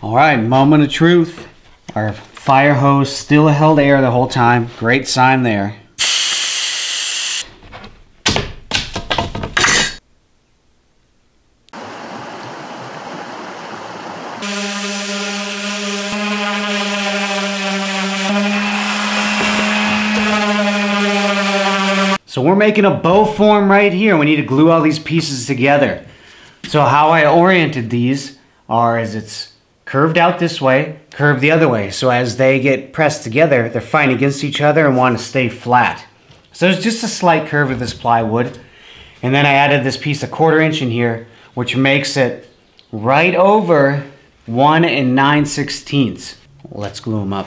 Alright, moment of truth. Our fire hose still held air the whole time. Great sign there. So we're making a bow form right here. We need to glue all these pieces together. So how I oriented these is it's curved out this way, curved the other way. So as they get pressed together, they're fighting against each other and want to stay flat. So there's just a slight curve of this plywood. And then I added this piece of 1/4 inch in here, which makes it right over 1 9/16. Let's glue them up.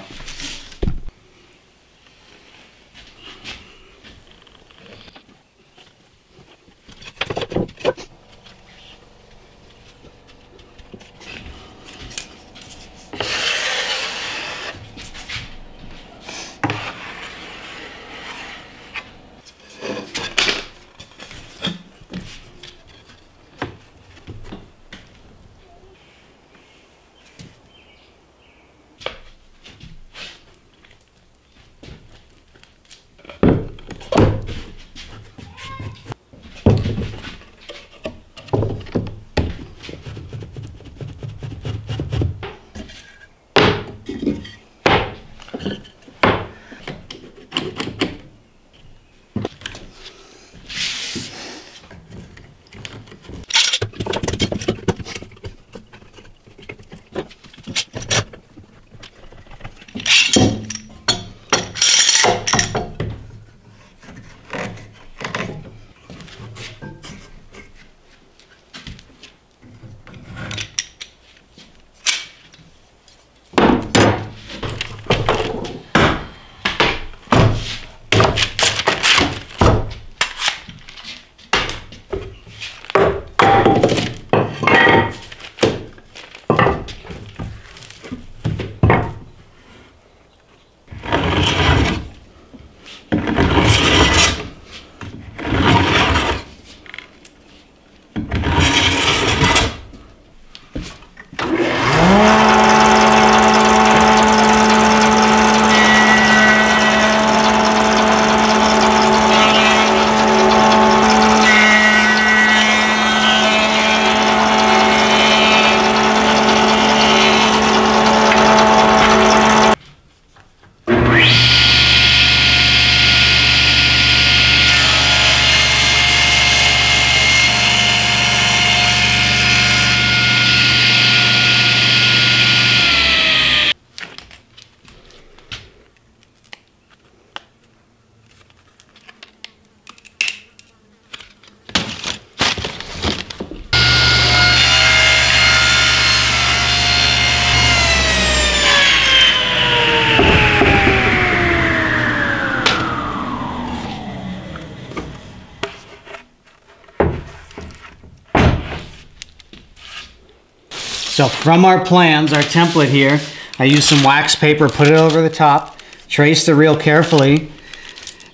So from our plans, our template here, I used some wax paper, put it over the top, traced the reel carefully,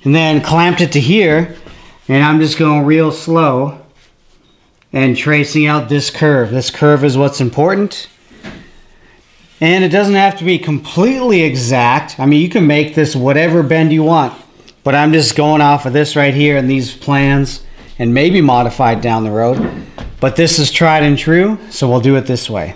and then clamped it to here. And I'm just going real slow and tracing out this curve. This curve is what's important. And it doesn't have to be completely exact. I mean, you can make this whatever bend you want, but I'm just going off of this right here and these plans and maybe modified down the road. But this is tried and true, so we'll do it this way.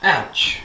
Ouch.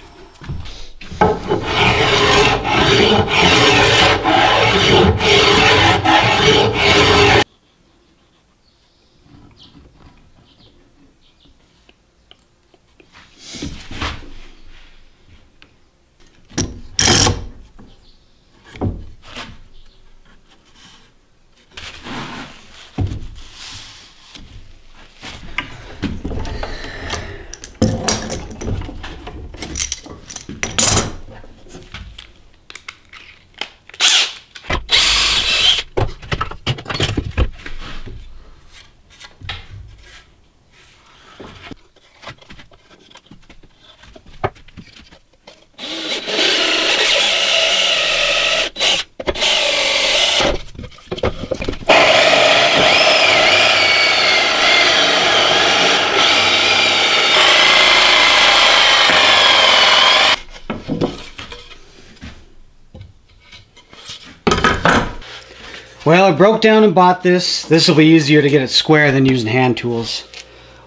Well, I broke down and bought this. This will be easier to get it square than using hand tools.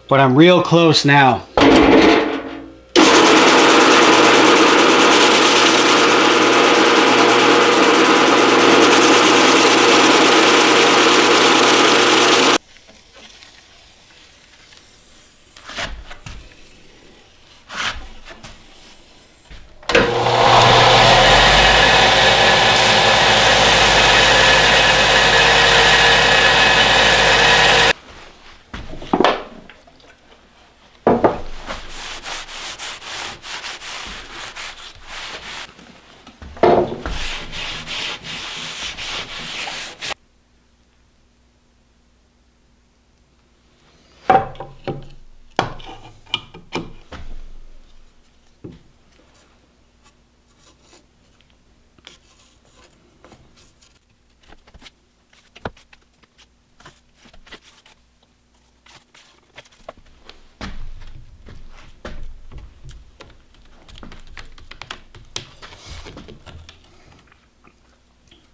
But I'm real close now.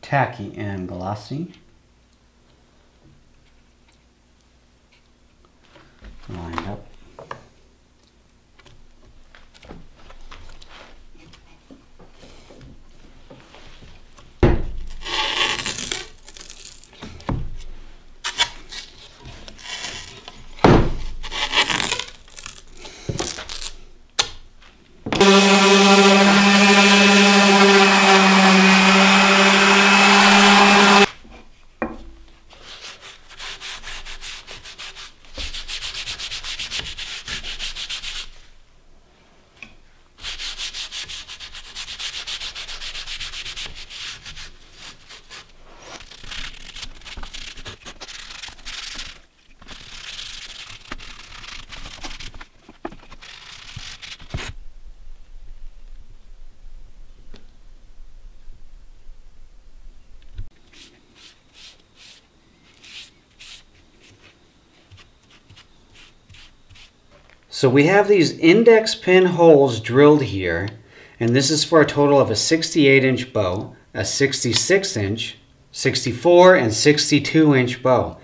Tacky and glossy. Lined up. So we have these index pin holes drilled here, and this is for a total of a 68-inch bow, a 66-inch, 64, and 62-inch bow.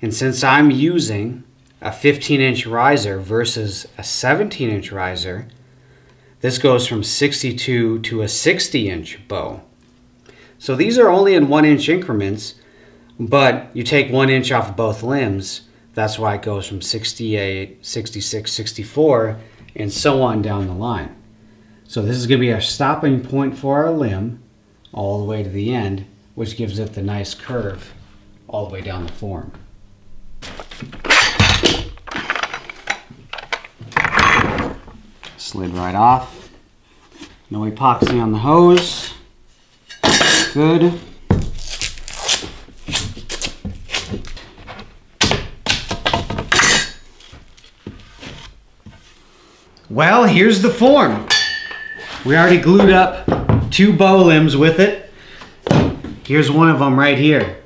And since I'm using a 15-inch riser versus a 17-inch riser, this goes from 62 to a 60-inch bow. So these are only in 1-inch increments, but you take 1 inch off of both limbs. That's why it goes from 68, 66, 64, and so on down the line. So this is going to be our stopping point for our limb all the way to the end, which gives it the nice curve all the way down the form. Slid right off. No epoxy on the hose. Good. Well, here's the form. We already glued up 2 bow limbs with it. Here's one of them right here.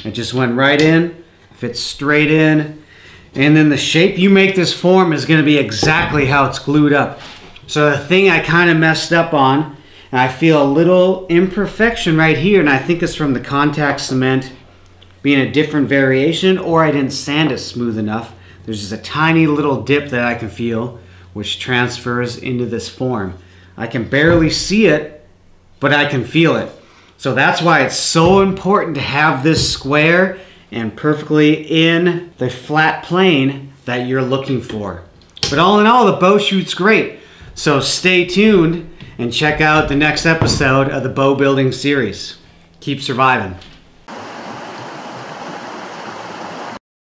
It just went right in, fits straight in, and then the shape you make this form is going to be exactly how it's glued up. So the thing I kind of messed up on, and I feel a little imperfection right here, and I think it's from the contact cement being a different variation, or I didn't sand it smooth enough. There's just a tiny little dip that I can feel, which transfers into this form. I can barely see it, but I can feel it. So that's why it's so important to have this square and perfectly in the flat plane that you're looking for. But all in all, the bow shoot's great. So stay tuned and check out the next episode of the bow building series. Keep surviving.